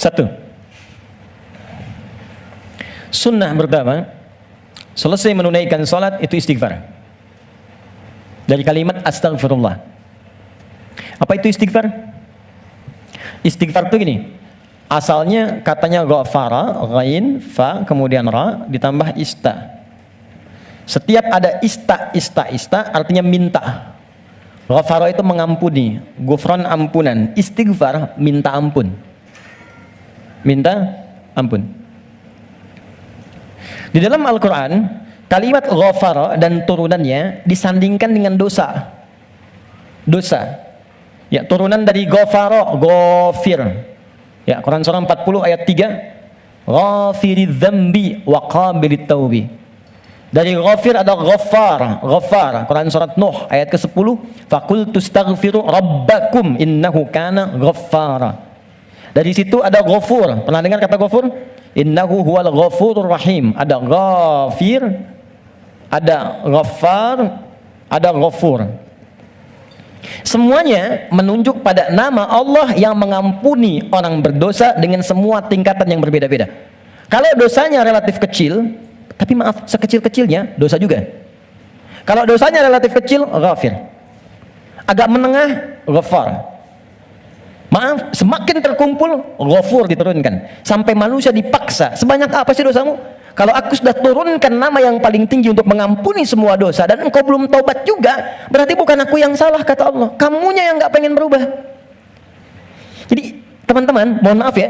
Satu, sunnah pertama, selesai menunaikan salat itu istighfar. Dari kalimat astagfirullah. Apa itu istighfar? Istighfar itu gini, asalnya katanya ghafara, ghain, fa, kemudian ra, ditambah ista. Setiap ada ista artinya minta. Ghafara itu mengampuni, ghufran ampunan, istighfar minta ampun. Minta ampun. Di dalam Al-Quran, kalimat ghafara dan turunannya disandingkan dengan dosa. Dosa. Ya, turunan dari ghafara, ghafir. Ya, Quran surah 40 ayat 3. Ghafiridz dzambi wa qabilit taubi. Dari ghafir ada ghaffar, ghaffar. Quran surat Nuh ayat ke-10. Faqultu astaghfiru rabbakum innahu kana ghaffara. Dari situ ada ghafur. Pernah dengar kata ghafur? Innahu huwal ghafurur rahim. Ada ghafir, ada ghaffar, ada ghafur. Semuanya menunjuk pada nama Allah yang mengampuni orang berdosa dengan semua tingkatan yang berbeda-beda. Kalau dosanya relatif kecil, tapi maaf, sekecil-kecilnya dosa juga. Kalau dosanya relatif kecil, ghafir. Agak menengah, ghaffar. Maaf, semakin terkumpul, ghafur diturunkan. Sampai manusia dipaksa, sebanyak apa sih dosamu? Kalau aku sudah turunkan nama yang paling tinggi untuk mengampuni semua dosa, dan engkau belum taubat juga, berarti bukan aku yang salah, kata Allah. Kamunya yang gak pengen berubah. Jadi, teman-teman, mohon maaf ya,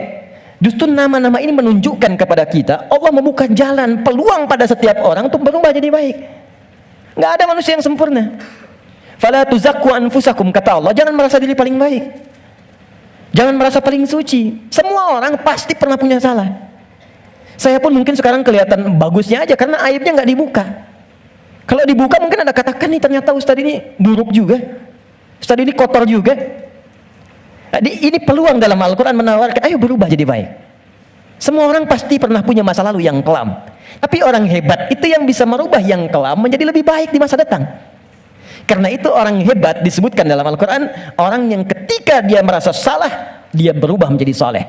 justru nama-nama ini menunjukkan kepada kita, Allah membuka jalan, peluang pada setiap orang untuk berubah jadi baik. Gak ada manusia yang sempurna. Fala tuzakku anfusakum, kata Allah, jangan merasa diri paling baik. Jangan merasa paling suci. Semua orang pasti pernah punya salah. Saya pun mungkin sekarang kelihatan bagusnya aja karena aibnya nggak dibuka. Kalau dibuka mungkin ada katakan nih, ternyata Ustadz ini buruk juga, Ustadz ini kotor juga. Ini peluang dalam Al-Quran menawarkan, ayo berubah jadi baik. Semua orang pasti pernah punya masa lalu yang kelam. Tapi orang hebat itu yang bisa merubah yang kelam menjadi lebih baik di masa datang. Karena itu orang hebat disebutkan dalam Al-Quran, orang yang ketika dia merasa salah, dia berubah menjadi soleh.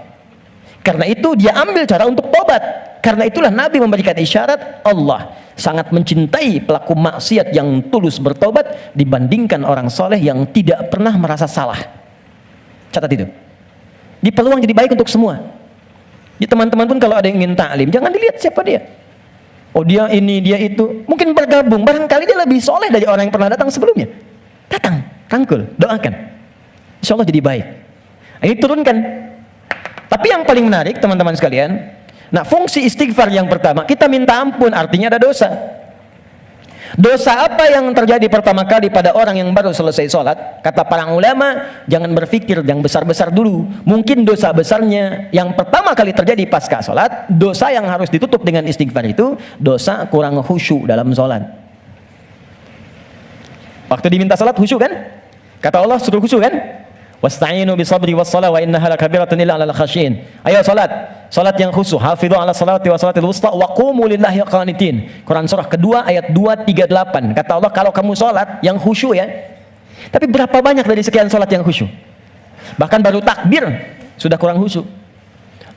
Karena itu dia ambil cara untuk tobat. Karena itulah Nabi memberikan isyarat, Allah sangat mencintai pelaku maksiat yang tulus bertobat dibandingkan orang soleh yang tidak pernah merasa salah. Catat itu. Di peluang jadi baik untuk semua. Di teman-teman pun kalau ada yang ingin taklim, jangan dilihat siapa dia. Oh dia ini, dia itu. Mungkin bergabung, barangkali dia lebih soleh dari orang yang pernah datang sebelumnya. Datang, rangkul, doakan. Insya Allah jadi baik. Ini turunkan. Tapi yang paling menarik teman-teman sekalian, nah fungsi istighfar yang pertama, kita minta ampun, artinya ada dosa. Dosa apa yang terjadi pertama kali pada orang yang baru selesai sholat? Kata para ulama, jangan berpikir yang besar-besar dulu. Mungkin dosa besarnya yang pertama kali terjadi pasca sholat, dosa yang harus ditutup dengan istighfar itu, dosa kurang khusyuk dalam sholat. Waktu diminta sholat khusyuk kan? Kata Allah suruh khusyuk kan? Wasta'inu bisabri wassalah wa innaha lakabiratun illa 'alal khasyin. Ayo salat, salat yang khusyuk. Hafidhu 'ala salati wa salatil wusta wa qumu lillahi qanitin. Quran surah kedua ayat 238. Kata Allah kalau kamu salat yang khusyuk ya. Tapi berapa banyak dari sekian salat yang khusyuk? Bahkan baru takbir sudah kurang khusyuk.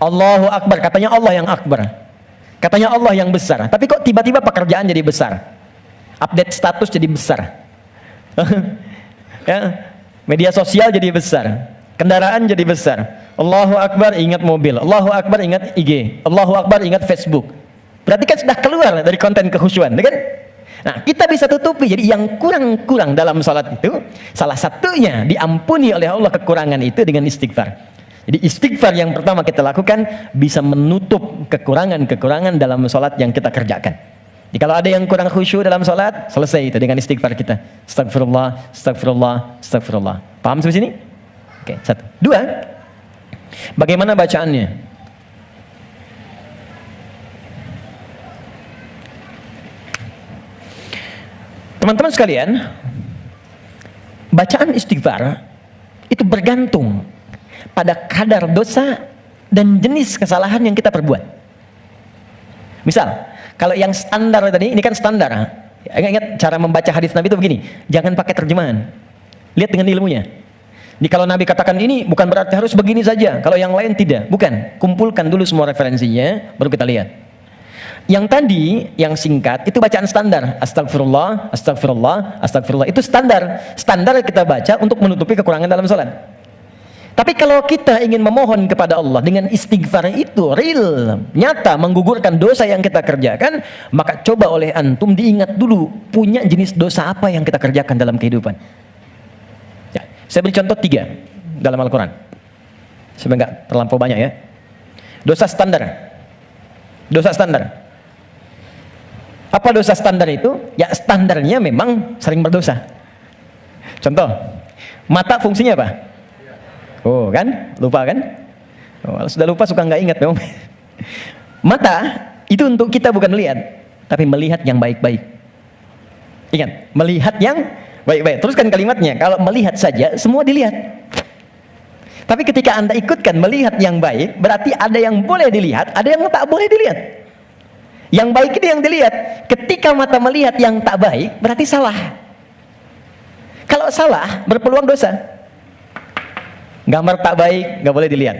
Allahu akbar, katanya Allah yang akbar. Katanya Allah yang besar. Tapi kok tiba-tiba pekerjaan jadi besar? Update status jadi besar. Ya. Media sosial jadi besar, kendaraan jadi besar. Allahu Akbar ingat mobil, Allahu Akbar ingat IG, Allahu Akbar ingat Facebook. Berarti kan sudah keluar dari konten kekhusyuan, kan? Nah, kita bisa tutupi. Jadi yang kurang-kurang dalam salat itu, salah satunya diampuni oleh Allah kekurangan itu dengan istighfar. Jadi istighfar yang pertama kita lakukan bisa menutup kekurangan-kekurangan dalam salat yang kita kerjakan. Jadi kalau ada yang kurang khusyuk dalam sholat, selesai itu dengan istighfar kita. Astagfirullah, astagfirullah, astagfirullah. Paham sampai sini? Oke, satu. Dua, bagaimana bacaannya? Teman-teman sekalian, bacaan istighfar itu bergantung pada kadar dosa dan jenis kesalahan yang kita perbuat. Misal, kalau yang standar tadi, ini kan standar. Ingat cara membaca hadis Nabi itu begini, jangan pakai terjemahan. Lihat dengan ilmunya. Ini kalau Nabi katakan ini bukan berarti harus begini saja, kalau yang lain tidak. Bukan. Kumpulkan dulu semua referensinya, baru kita lihat. Yang tadi, yang singkat, itu bacaan standar. Astagfirullah, astagfirullah, astagfirullah. Itu standar. Standar kita baca untuk menutupi kekurangan dalam salat. Tapi kalau kita ingin memohon kepada Allah dengan istighfar itu real, nyata, menggugurkan dosa yang kita kerjakan, maka coba oleh antum diingat dulu, punya jenis dosa apa yang kita kerjakan dalam kehidupan. Ya, saya beri contoh 3 dalam Al-Quran. Supaya nggak terlampau banyak ya. Dosa standar. Dosa standar. Apa dosa standar itu? Ya standarnya memang sering berdosa. Contoh, mata fungsinya apa? Oh kan? Lupa kan? Oh, sudah lupa suka nggak ingat memang. Mata itu untuk kita bukan melihat, tapi melihat yang baik-baik. Ingat, melihat yang baik-baik. Teruskan kalimatnya. Kalau melihat saja, semua dilihat. Tapi ketika Anda ikutkan melihat yang baik, berarti ada yang boleh dilihat, ada yang tak boleh dilihat. Yang baik itu yang dilihat. Ketika mata melihat yang tak baik, berarti salah. Kalau salah, berpeluang dosa. Gambar tak baik, nggak boleh dilihat.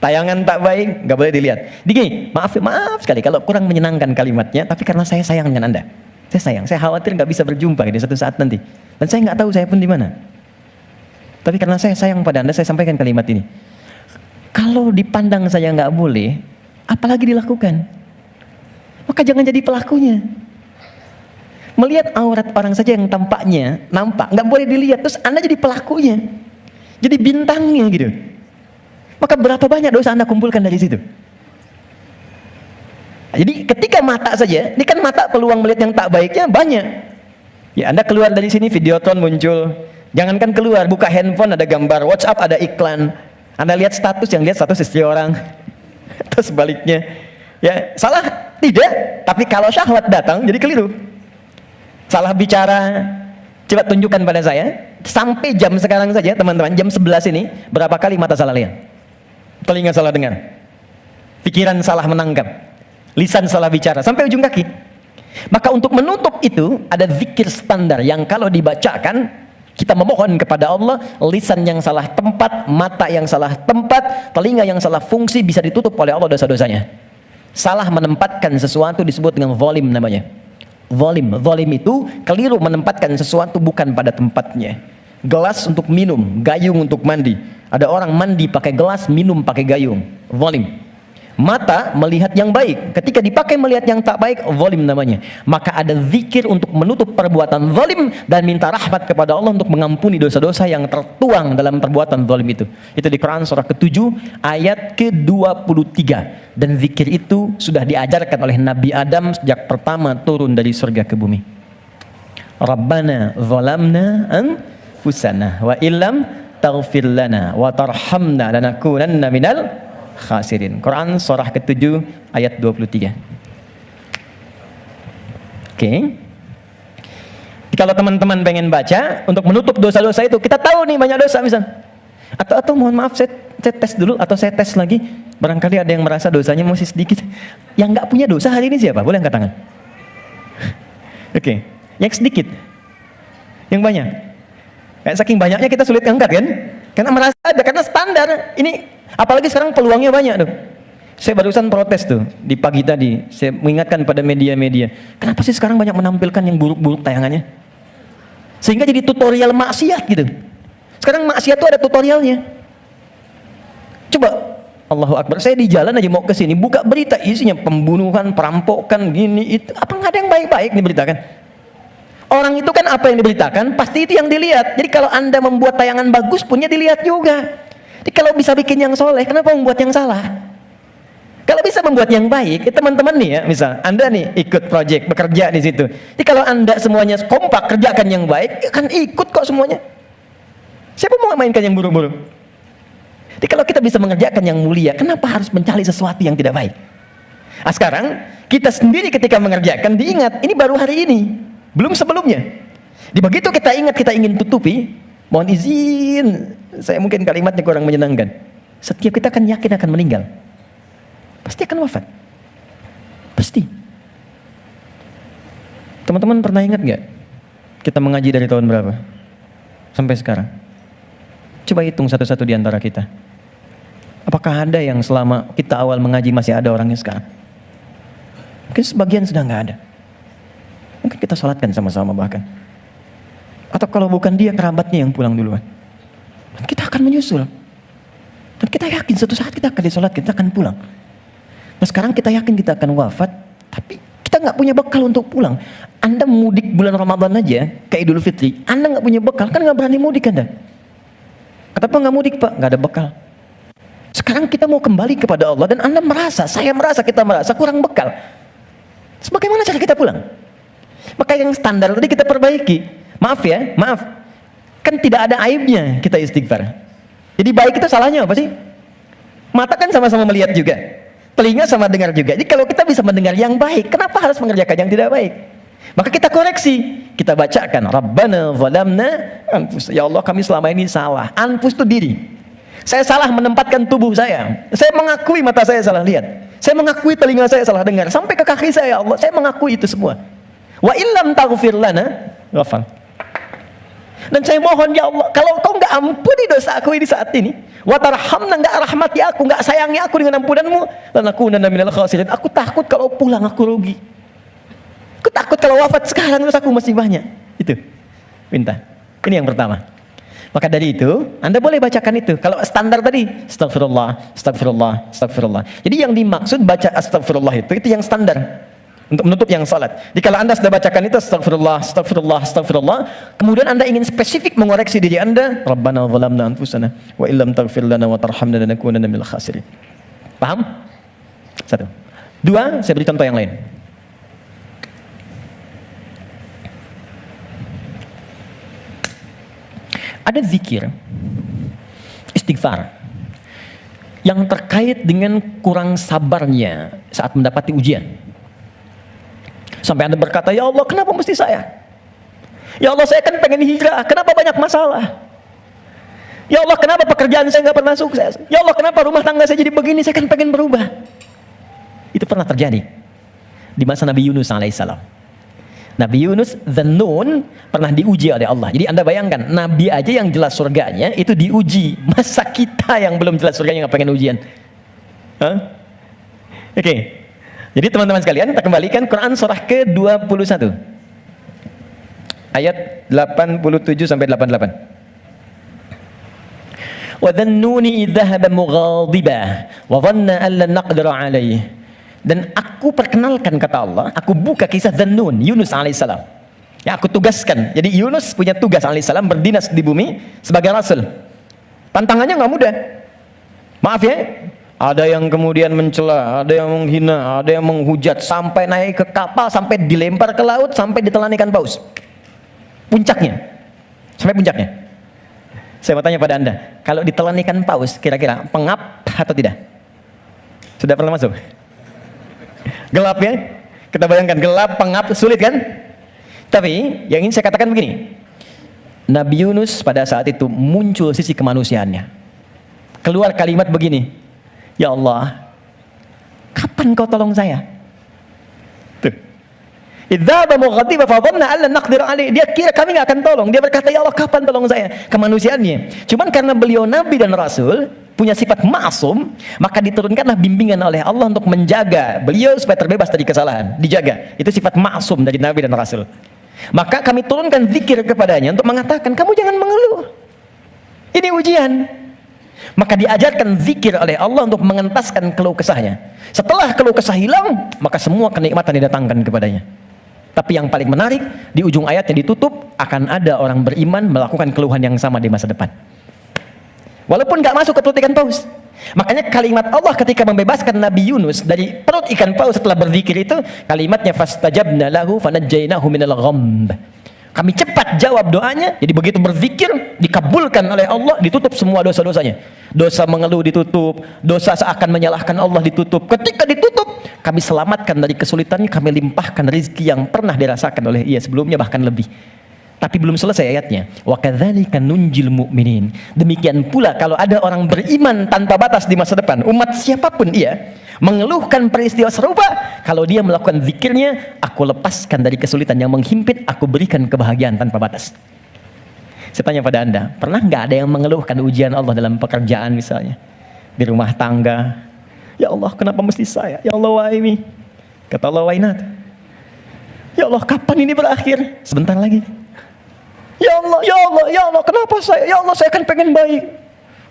Tayangan tak baik, nggak boleh dilihat. Digi, maaf sekali kalau kurang menyenangkan kalimatnya, tapi karena saya sayang dengan Anda. Saya sayang, saya khawatir nggak bisa berjumpa di suatu saat nanti. Dan saya nggak tahu saya pun di mana. Tapi karena saya sayang pada Anda, saya sampaikan kalimat ini. Kalau dipandang saya nggak boleh, apalagi dilakukan? Maka jangan jadi pelakunya. Melihat aurat orang saja yang tampaknya nampak, nggak boleh dilihat, terus Anda jadi pelakunya. Jadi bintangnya gitu. Maka berapa banyak dosa Anda kumpulkan dari situ? Jadi ketika mata saja, ini kan mata peluang melihat yang tak baiknya banyak. Ya Anda keluar dari sini, Videotron muncul. Jangankan keluar, buka handphone ada gambar, WhatsApp ada iklan. Anda lihat status, yang lihat status istri orang. Terus sebaliknya. Ya salah? Tidak. Tapi kalau syahwat datang, jadi keliru. Salah bicara. Coba tunjukkan pada saya. Sampai jam sekarang saja teman-teman, jam 11 ini, berapa kali mata salah lihat? Telinga salah dengar, pikiran salah menangkap, lisan salah bicara, sampai ujung kaki. Maka untuk menutup itu, ada zikir standar yang kalau dibacakan, kita memohon kepada Allah, lisan yang salah tempat, mata yang salah tempat, telinga yang salah fungsi, bisa ditutup oleh Allah dosa-dosanya. Salah menempatkan sesuatu disebut dengan zalim namanya. Zalim itu keliru menempatkan sesuatu bukan pada tempatnya. Gelas untuk minum, gayung untuk mandi. Ada orang mandi pakai gelas, minum pakai gayung. Zalim. Mata melihat yang baik. Ketika dipakai melihat yang tak baik, zalim namanya. Maka ada zikir untuk menutup perbuatan zalim dan minta rahmat kepada Allah untuk mengampuni dosa-dosa yang tertuang dalam perbuatan zalim itu. Itu di Quran surah ke-7 ayat ke-23. Dan zikir itu sudah diajarkan oleh Nabi Adam sejak pertama turun dari surga ke bumi. Rabbana zalamna anfusana wa illam taghfir lana wa tarhamna lanakunanna minal khasirin. Quran surah ke-7 ayat 23. Oke. Kalau teman-teman pengen baca untuk menutup dosa-dosa itu, kita tahu nih banyak dosa misal. Atau mohon maaf saya tes dulu atau saya tes lagi. Barangkali ada yang merasa dosanya masih sedikit. Yang nggak punya dosa hari ini siapa? Boleh angkat tangan. Oke. Yang sedikit. Yang banyak. Kayak saking banyaknya kita sulit angkat kan? Karena merasa ada, karena standar. Ini apalagi sekarang peluangnya banyak tuh. Saya barusan protes tuh di pagi tadi. Saya mengingatkan pada media-media. Kenapa sih sekarang banyak menampilkan yang buruk-buruk tayangannya? Sehingga jadi tutorial maksiat gitu. Sekarang maksiat tuh ada tutorialnya. Coba, Allahu Akbar. Saya di jalan aja mau ke sini, buka berita isinya pembunuhan, perampokan, gini itu. Apa nggak ada yang baik-baik diberitakan? Orang itu kan apa yang diberitakan, pasti itu yang dilihat. Jadi kalau Anda membuat tayangan bagus, punya dilihat juga. Jadi kalau bisa bikin yang soleh, kenapa membuat yang salah? Kalau bisa membuat yang baik, teman-teman nih ya, misal Anda nih ikut project, bekerja di situ. Jadi kalau Anda semuanya kompak kerjakan yang baik, kan ikut kok semuanya. Siapa mau mainkan yang buruk-buruk? Jadi kalau kita bisa mengerjakan yang mulia, kenapa harus mencari sesuatu yang tidak baik? Nah, sekarang kita sendiri ketika mengerjakan diingat, ini baru hari ini, belum sebelumnya. Di begitu kita ingat, kita ingin tutupi, mohon izin, saya mungkin kalimatnya kurang menyenangkan. Setiap kita akan yakin akan meninggal. Pasti akan wafat. Pasti. Teman-teman pernah ingat nggak? Kita mengaji dari tahun berapa? Sampai sekarang. Coba hitung satu-satu di antara kita. Apakah ada yang selama kita awal mengaji masih ada orangnya sekarang? Mungkin sebagian sudah nggak ada. Mungkin kita salatkan sama-sama bahkan. Atau kalau bukan dia, kerabatnya yang pulang duluan. Dan kita akan menyusul. Dan kita yakin suatu saat kita akan disolat, kita akan pulang. Nah sekarang kita yakin kita akan wafat, tapi kita nggak punya bekal untuk pulang. Anda mudik bulan Ramadan aja, ke Idul Fitri, Anda nggak punya bekal, kan nggak berani mudik Anda. Kenapa nggak mudik Pak? Nggak ada bekal. Sekarang kita mau kembali kepada Allah dan Anda merasa, kita merasa kurang bekal. Bagaimana cara kita pulang? Maka yang standar tadi kita perbaiki. Maaf, kan tidak ada aibnya kita istighfar. Jadi baik itu salahnya apa sih? Mata kan sama-sama melihat juga, telinga sama dengar juga. Jadi kalau kita bisa mendengar yang baik, kenapa harus mengerjakan yang tidak baik? Maka kita koreksi, kita bacakan Rabbana zalamna anfus. Ya Allah, kami selama ini salah. Anfus itu diri. Saya salah menempatkan tubuh saya. Saya mengakui mata saya salah lihat. Saya mengakui telinga saya salah dengar. Sampai ke kaki saya, ya Allah, saya mengakui itu semua. Wa illam taghfir lana ghafar. Dan saya mohon ya Allah, kalau kau nggak ampuni dosa aku ini saat ini, wa tarhamna, nggak rahmati aku, nggak sayangi aku dengan ampunanmu, lanakunanna minal khasirin. Aku takut kalau pulang aku rugi. Aku takut kalau wafat sekarang terus aku masih banyak. Itu minta. Ini yang pertama. Maka dari itu, Anda boleh bacakan itu. Kalau standar tadi, astagfirullah, astagfirullah, astagfirullah. Jadi yang dimaksud baca astagfirullah itu yang standar. Untuk menutup yang salat. Jadi kalau Anda sudah bacakan itu astagfirullah, astagfirullah, astagfirullah, kemudian Anda ingin spesifik mengoreksi diri Anda, Rabbana zalamna anfusana wa illam taghfir lana wa tarhamna lanakunanna minal khasirin. Paham? Satu. Dua, saya beri contoh yang lain. Ada zikir istighfar yang terkait dengan kurang sabarnya saat mendapati ujian. Sampai Anda berkata, ya Allah, kenapa mesti saya? Ya Allah, saya kan pengen hijrah, kenapa banyak masalah? Ya Allah, kenapa pekerjaan saya nggak pernah sukses? Ya Allah, kenapa rumah tangga saya jadi begini? Saya kan pengen berubah. Itu pernah terjadi di masa Nabi Yunus alaihissalam. Nabi Yunus Dzannun pernah diuji oleh Allah. Jadi Anda bayangkan, Nabi aja yang jelas surganya itu diuji. Masa kita yang belum jelas surganya nggak pengen ujian? Oke. Jadi teman-teman sekalian, kita kembalikan Quran surah ke-21 ayat 87 sampai 88. Wa dhannuni idh dhahaba mughadiban wa dhanna an lan naqdir alayhi. Dan aku perkenalkan, kata Allah, aku buka kisah Dzannun, Yunus alaihissalam. Ya, aku tugaskan. Jadi Yunus punya tugas alaihissalam berdinas di bumi sebagai rasul. Tantangannya nggak mudah. Maaf ya. Ada yang kemudian mencela, ada yang menghina, ada yang menghujat, sampai naik ke kapal, sampai dilempar ke laut, sampai ditelan ikan paus. Puncaknya. Sampai puncaknya. Saya mau tanya pada Anda, kalau ditelan ikan paus, kira-kira pengap atau tidak? Sudah pernah masuk? Gelap ya? Kita bayangkan, gelap, pengap, sulit kan? Tapi, yang ingin saya katakan begini. Nabi Yunus pada saat itu muncul sisi kemanusiaannya. Keluar kalimat begini, ya Allah, kapan kau tolong saya? Tuh. Idzaba mughadiban fa dhanna an lan naqdir alaihi. Dia kira kami enggak akan tolong. Dia berkata, ya Allah, kapan tolong saya? Kemanusiaannya. Cuman karena beliau nabi dan rasul, punya sifat ma'sum, maka diturunkanlah bimbingan oleh Allah untuk menjaga beliau supaya terbebas dari kesalahan. Dijaga. Itu sifat ma'sum dari nabi dan rasul. Maka kami turunkan zikir kepadanya untuk mengatakan, kamu jangan mengeluh. Ini ujian. Maka diajarkan zikir oleh Allah untuk mengentaskan keluh kesahnya. Setelah keluh kesah hilang, maka semua kenikmatan didatangkan kepadanya. Tapi yang paling menarik, di ujung ayatnya ditutup, akan ada orang beriman melakukan keluhan yang sama di masa depan. Walaupun gak masuk ke perut ikan paus. Makanya kalimat Allah ketika membebaskan Nabi Yunus dari perut ikan paus setelah berzikir itu, kalimatnya fastajabna lahu fanajjaynahu minal ghamb. Kami cepat jawab doanya. Jadi begitu berzikir, dikabulkan oleh Allah, ditutup semua dosa-dosanya. Dosa mengeluh ditutup, dosa seakan menyalahkan Allah ditutup. Ketika ditutup, kami selamatkan dari kesulitannya, kami limpahkan rezeki yang pernah dirasakan oleh ia sebelumnya, bahkan lebih. Tapi belum selesai ayatnya. Wa kadzalika nunjil mu'minin. Demikian pula kalau ada orang beriman tanpa batas di masa depan, umat siapapun ia, mengeluhkan peristiwa serupa, kalau dia melakukan zikirnya, aku lepaskan dari kesulitan yang menghimpit, aku berikan kebahagiaan tanpa batas. Saya tanya pada Anda, pernah nggak ada yang mengeluhkan ujian Allah dalam pekerjaan misalnya? Di rumah tangga, ya Allah kenapa mesti saya? Ya Allah why me? Kata Allah why not? Ya Allah kapan ini berakhir? Sebentar lagi. Ya Allah, ya Allah, ya Allah kenapa saya? Ya Allah saya kan pengen baik.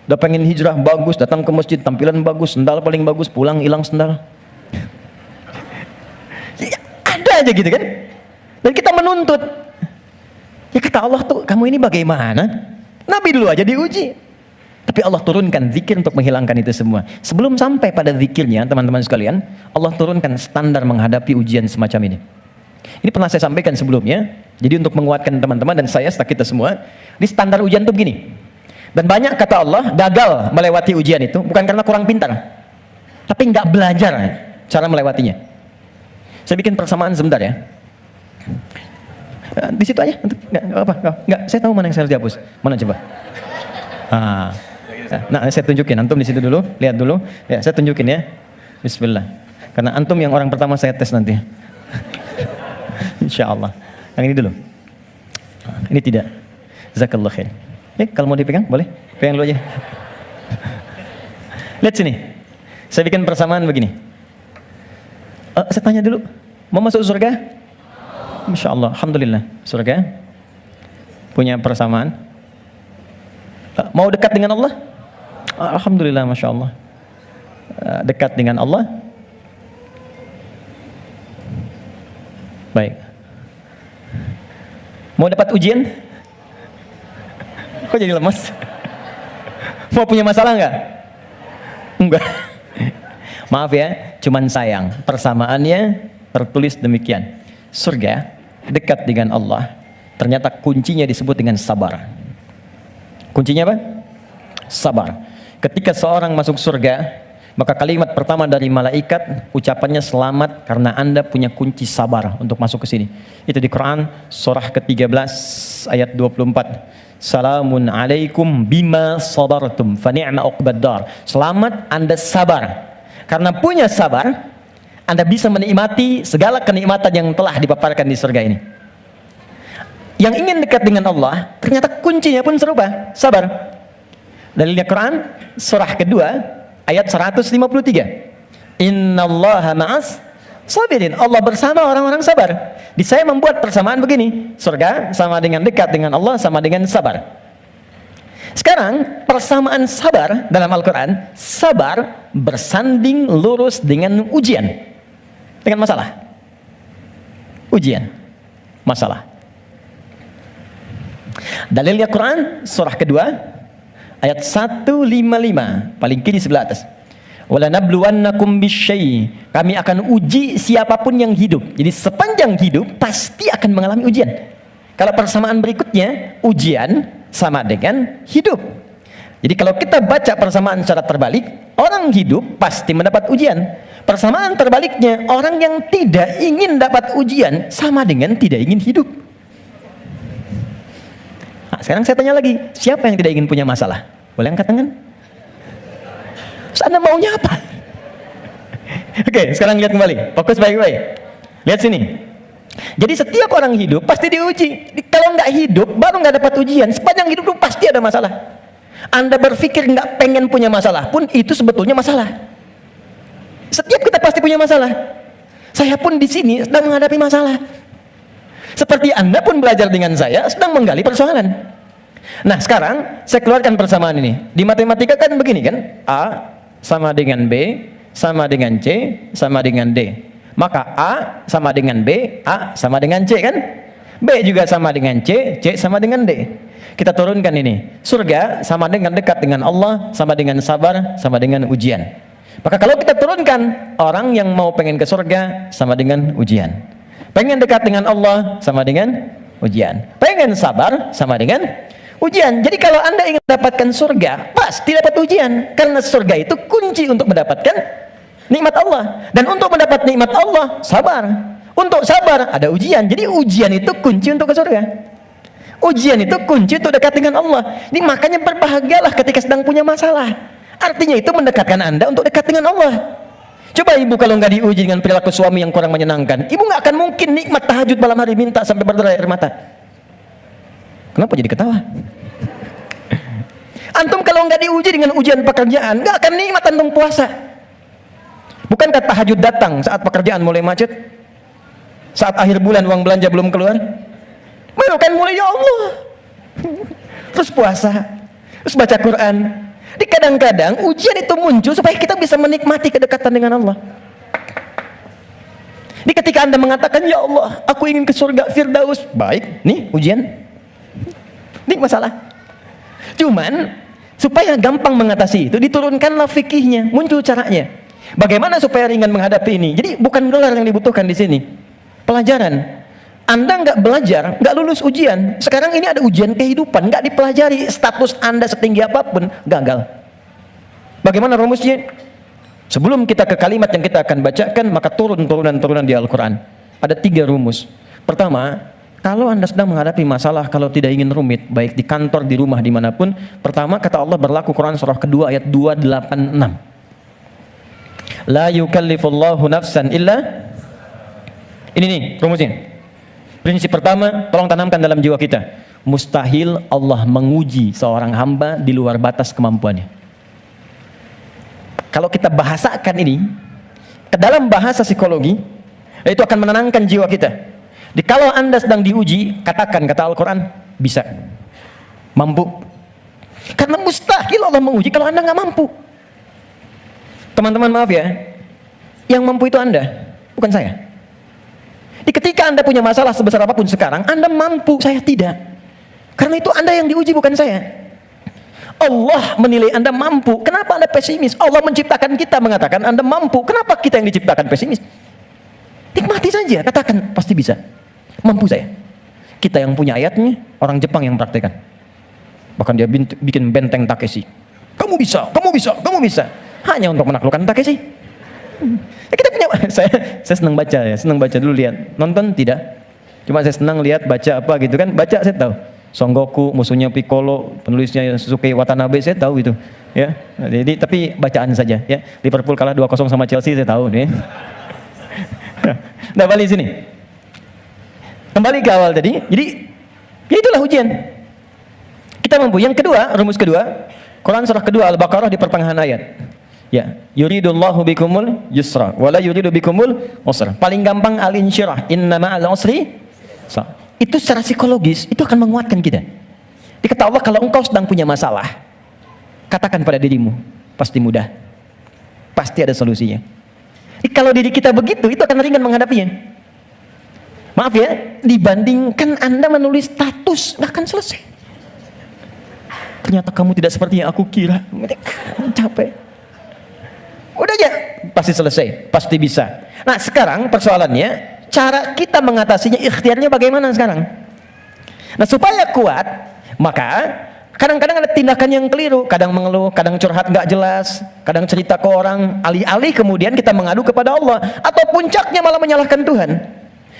Udah pengen hijrah bagus, datang ke masjid tampilan bagus, sendal paling bagus, pulang hilang sendal. Ya, ada aja gitu kan? Dan kita menuntut. Ya kata Allah tuh, kamu ini bagaimana? Nabi dulu aja diuji. Tapi Allah turunkan zikir untuk menghilangkan itu semua. Sebelum sampai pada zikirnya, teman-teman sekalian, Allah turunkan standar menghadapi ujian semacam ini. Ini pernah saya sampaikan sebelumnya. Jadi untuk menguatkan teman-teman dan saya, serta kita semua, ini standar ujian tuh begini. Dan banyak kata Allah gagal melewati ujian itu bukan karena kurang pintar, tapi nggak belajar cara melewatinya. Saya bikin persamaan sebentar ya. Di situ aja, nggak apa, nggak. Saya tahu mana yang saya harus dihapus. Mana coba? Nah, saya tunjukin. Antum di situ dulu, lihat dulu. Ya, saya tunjukin ya. Bismillah. Karena antum yang orang pertama saya tes nanti. Insya Allah. Yang ini dulu. Ini tidak. Jazakallah khair. Kalau mau dipegang, boleh. Pegang dulu aja. Lihat sini. Saya bikin persamaan begini. Saya tanya dulu. Mau masuk surga? Masya Allah, alhamdulillah, surga punya persamaan. Mau dekat dengan Allah? Alhamdulillah, masya Allah, dekat dengan Allah. Baik. Mau dapat ujian? Kok jadi lemas? Mau punya masalah nggak? Enggak. Maaf ya, cuman sayang persamaannya tertulis demikian. Surga dekat dengan Allah, ternyata kuncinya disebut dengan sabar. Kuncinya apa? Sabar. Ketika seorang masuk surga, maka kalimat pertama dari malaikat ucapannya selamat karena Anda punya kunci sabar untuk masuk ke sini. Itu di Quran surah ke-13 ayat 24. Salamun alaikum bima sabartum fa ni'ma uqbaddar. Selamat Anda sabar. Karena punya sabar, Anda bisa menikmati segala kenikmatan yang telah dipaparkan di surga ini. Yang ingin dekat dengan Allah, ternyata kuncinya pun serupa, sabar. Dalilnya Quran, surah kedua, ayat 153. Innallaha ma'as sabirin. Allah bersama orang-orang sabar. Di saya membuat persamaan begini, surga sama dengan dekat dengan Allah, sama dengan sabar. Sekarang, persamaan sabar dalam Al-Quran, sabar bersanding lurus dengan ujian. Dengan masalah. Ujian. Masalah. Dalilnya Quran surah kedua ayat 155 paling kiri sebelah atas. Wala nabluwannakum bisyai. Kami akan uji siapapun yang hidup. Jadi sepanjang hidup pasti akan mengalami ujian. Kalau persamaan berikutnya, ujian sama dengan hidup. Jadi kalau kita baca persamaan secara terbalik, orang hidup pasti mendapat ujian. Persamaan terbaliknya, orang yang tidak ingin dapat ujian sama dengan tidak ingin hidup. Nah, sekarang saya tanya lagi, siapa yang tidak ingin punya masalah? Boleh angkat tangan? Terus Anda maunya apa? Oke, sekarang lihat kembali, fokus baik-baik. Lihat sini. Jadi setiap orang hidup pasti diuji. Kalau nggak hidup, baru nggak dapat ujian. Sepanjang hidup pasti ada masalah. Anda berpikir nggak pengen punya masalah pun itu sebetulnya masalah. Setiap kita pasti punya masalah. Saya pun di sini sedang menghadapi masalah. Seperti Anda pun belajar dengan saya sedang menggali persoalan. Nah sekarang saya keluarkan persamaan ini. Di matematika kan begini kan, A sama dengan B sama dengan C sama dengan D. Maka A sama dengan B, A sama dengan C kan? B juga sama dengan C, C sama dengan D. Kita turunkan ini. Surga sama dengan dekat dengan Allah, sama dengan sabar, sama dengan ujian. Maka kalau kita turunkan, orang yang mau pengen ke surga sama dengan ujian. Pengen dekat dengan Allah sama dengan ujian. Pengen sabar sama dengan ujian. Jadi kalau Anda ingin mendapatkan surga, pasti dapat ujian. Karena surga itu kunci untuk mendapatkan nikmat Allah. Dan untuk mendapat nikmat Allah, sabar. Untuk sabar, ada ujian. Jadi ujian itu kunci untuk ke surga. Ujian itu kunci untuk dekat dengan Allah. Ini makanya berbahagialah ketika sedang punya masalah. Artinya itu mendekatkan Anda untuk dekat dengan Allah. Coba ibu kalau nggak diuji dengan perilaku suami yang kurang menyenangkan, ibu nggak akan mungkin nikmat tahajud malam hari minta sampai berderai air mata. Kenapa jadi ketawa? Antum kalau nggak diuji dengan ujian pekerjaan, nggak akan nikmat antum puasa. Bukankah tahajud datang saat pekerjaan mulai macet? Saat akhir bulan uang belanja belum keluar? Baru kan mulai, ya Allah. Terus puasa, terus baca Quran. Di kadang-kadang ujian itu muncul supaya kita bisa menikmati kedekatan dengan Allah. Di ketika Anda mengatakan, ya Allah, aku ingin ke surga Firdaus. Baik, nih ujian. Ini masalah. Cuman supaya gampang mengatasi itu, diturunkanlah fikihnya, muncul caranya. Bagaimana supaya ringan menghadapi ini? Jadi bukan gelar yang dibutuhkan di sini, pelajaran. Anda nggak belajar, nggak lulus ujian. Sekarang ini ada ujian kehidupan, nggak dipelajari, status Anda setinggi apapun gagal. Bagaimana rumusnya? Sebelum kita ke kalimat yang kita akan bacakan, maka turunan di Al-Quran. Ada 3 rumus. Pertama, kalau Anda sedang menghadapi masalah, kalau tidak ingin rumit, baik di kantor, di rumah, dimanapun, pertama kata Allah berlaku Quran surah kedua ayat 286. La yukallifullahu nafsan illa. Ini nih rumusnya. Prinsip pertama, tolong tanamkan dalam jiwa kita. Mustahil Allah menguji seorang hamba di luar batas kemampuannya. Kalau kita bahasakan ini ke dalam bahasa psikologi, itu akan menenangkan jiwa kita. Kalau Anda sedang diuji, katakan kata Al-Quran, bisa, mampu. Karena mustahil Allah menguji kalau Anda nggak mampu. Teman-teman maaf ya, yang mampu itu Anda, bukan saya. Ketika Anda punya masalah sebesar apapun sekarang, Anda mampu, saya tidak. Karena itu Anda yang diuji, bukan saya. Allah menilai Anda mampu. Kenapa Anda pesimis? Allah menciptakan kita mengatakan Anda mampu. Kenapa kita yang diciptakan pesimis? Nikmati saja, katakan pasti bisa. Mampu saya. Kita yang punya ayatnya, orang Jepang yang praktekkan. Bahkan dia bikin benteng Takeshi. Kamu bisa, kamu bisa, kamu bisa. Hanya untuk menaklukkan Takeshi. Kita punya, saya senang baca ya, senang baca dulu lihat. Nonton tidak. Cuma saya senang lihat baca apa gitu kan. Baca saya tahu. Son Goku, musuhnya Piccolo, penulisnya Suzuki Watanabe, saya tahu itu. Ya. Jadi tapi bacaan saja ya. Liverpool kalah 2-0 sama Chelsea, saya tahu nih. Nah, balik sini. Kembali ke awal tadi. Jadi ya itulah ujian. Kita mampu. Yang kedua, rumus kedua, Quran surah kedua Al-Baqarah di pertengahan ayat. Ya, yuridullahu bikumul yusra wala yuridu bikumul usra. Paling gampang al-insyirah, inna ma'al usri. Itu secara psikologis itu akan menguatkan kita. Dikata Allah, kalau engkau sedang punya masalah, katakan pada dirimu, pasti mudah. Pasti ada solusinya. Kalau diri kita begitu, itu akan ringan menghadapinya. Maaf ya, dibandingkan Anda menulis status, nggak akan selesai. Ternyata kamu tidak seperti yang aku kira. Capek. Udah aja, pasti selesai, pasti bisa. Nah sekarang persoalannya, cara kita mengatasinya, ikhtiarnya bagaimana sekarang? Nah supaya kuat, maka kadang-kadang ada tindakan yang keliru. Kadang mengeluh, kadang curhat nggak jelas, kadang cerita ke orang, alih-alih kemudian kita mengadu kepada Allah, atau puncaknya malah menyalahkan Tuhan.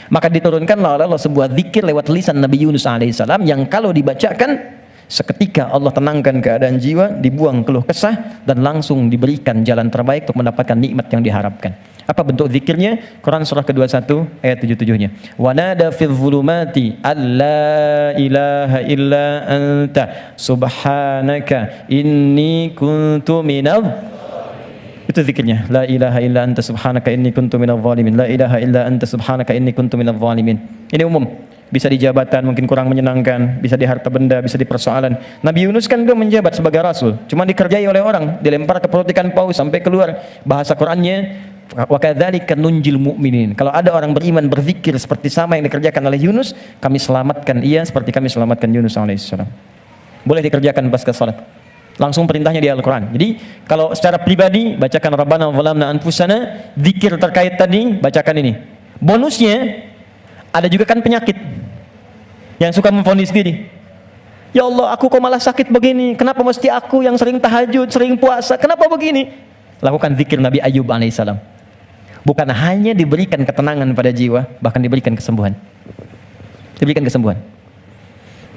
Maka diturunkanlah oleh Allah sebuah zikir lewat lisan Nabi Yunus alaihissalam, yang kalau dibacakan seketika Allah tenangkan keadaan jiwa, dibuang keluh kesah, dan langsung diberikan jalan terbaik untuk mendapatkan nikmat yang diharapkan. Apa bentuk zikirnya? Quran surah ke-21 ayat 77-nya. Wa nada fil zulumati alla ilaha illa anta subhanaka inni kuntu minadh. Itu zikirnya. La ilaha illa anta subhanaka inni kuntu minadh zalimin. La ilaha illa anta subhanaka inni kuntu minadh zalimin. Ini umum. Bisa di jabatan mungkin kurang menyenangkan, bisa di harta benda, bisa di persoalan. Nabi Yunus kan belum menjabat sebagai rasul, cuma dikerjai oleh orang, dilempar ke perut ikan paus sampai keluar. Bahasa Qurannya, wa kadzalika nunjil mu'minin. Kalau ada orang beriman berzikir seperti sama yang dikerjakan oleh Yunus, kami selamatkan ia seperti kami selamatkan Yunus alaihissalam. Boleh dikerjakan pasca salat. Langsung perintahnya di Al-Quran. Jadi kalau secara pribadi bacakan Rabbana zalamna anfusana, zikir terkait tadi bacakan ini. Bonusnya ada juga kan penyakit yang suka memvonis diri. Ya Allah, aku kok malah sakit begini? Kenapa mesti aku yang sering tahajud, sering puasa? Kenapa begini? Lakukan zikir Nabi Ayub alaihissalam. Bukan hanya diberikan ketenangan pada jiwa, bahkan diberikan kesembuhan. Diberikan kesembuhan.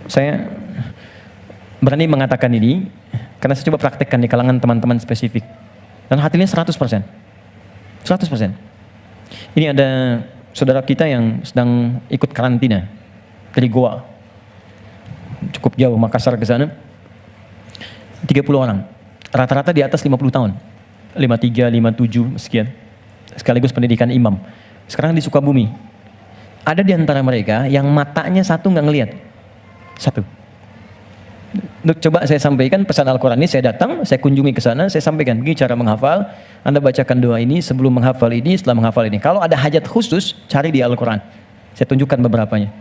Saya berani mengatakan ini karena saya coba praktekkan di kalangan teman-teman spesifik. Dan hasilnya 100%. 100%. Ini ada saudara kita yang sedang ikut karantina dari Goa. cukup jauh, Makassar ke sana. 30 orang. Rata-rata di atas 50 tahun. 53, 57, sekian. Sekaligus pendidikan imam. Sekarang di Sukabumi. Ada di antara mereka yang matanya satu nggak ngelihat. Satu. Coba saya sampaikan pesan Al-Quran ini, saya datang, saya kunjungi ke sana, saya sampaikan, begini cara menghafal, Anda bacakan doa ini, sebelum menghafal ini, setelah menghafal ini. Kalau ada hajat khusus, cari di Al-Quran. Saya tunjukkan beberapanya.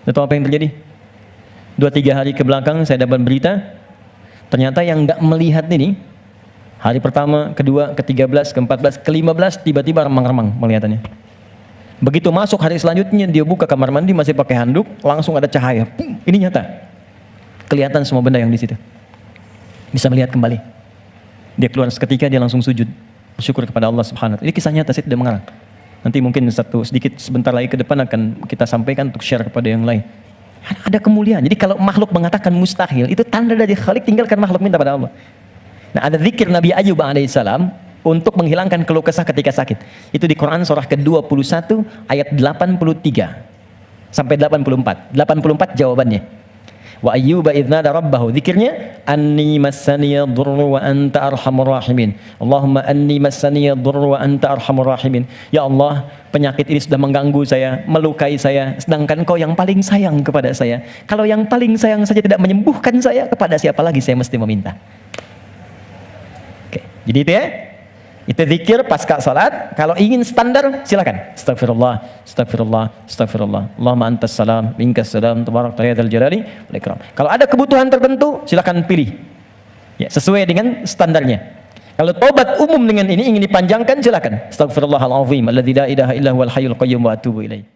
Tahu apa yang terjadi? 2-3 hari ke belakang saya dapat berita, ternyata yang nggak melihat ini, hari pertama, kedua, ke-13, ke-14, ke-15, tiba-tiba remang-remang melihatannya. Begitu masuk hari selanjutnya, dia buka kamar mandi, masih pakai handuk, langsung ada cahaya. Ini nyata. Kelihatan semua benda yang di situ. Bisa melihat kembali. Dia keluar seketika, dia langsung sujud. Bersyukur kepada Allah Subhanahu wa ta'ala. Ini kisah nyata, saya tidak mengarang. Nanti mungkin sebentar lagi ke depan akan kita sampaikan untuk share kepada yang lain. Ada kemuliaan. Jadi kalau makhluk mengatakan mustahil, itu tanda dari Khalik, tinggalkan makhluk, minta pada Allah. Nah, ada zikir Nabi Ayub alaihissalam untuk menghilangkan keluh kesah ketika sakit. Itu di Quran surah ke-21 ayat 83 sampai 84. 84 jawabannya. Wa ayyuba idh nada rabbahu, zikirnya anni massaniya dhurru wa anta arhamur rahimin. Allahumma anni massaniya dhurru wa anta arhamur rahimin. Ya Allah, penyakit ini sudah mengganggu saya, melukai saya, sedangkan Engkau yang paling sayang kepada saya. Kalau yang paling sayang saja tidak menyembuhkan saya, kepada siapa lagi saya mesti meminta? Oke, jadi itu ya. Itu zikir pasca salat. Kalau ingin standar, silakan. Astagfirullah, astagfirullah, astagfirullah. Allahumma antas salam, minkas salam, tabarakta ya dzal jalali wal ikram. Kalau ada kebutuhan tertentu, silakan pilih. Ya, sesuai dengan standarnya. Kalau tobat umum dengan ini ingin dipanjangkan, silakan. Astagfirullahal azim, alladzi la ilaha illa huwal hayyul qayyum wa atubu ilaih.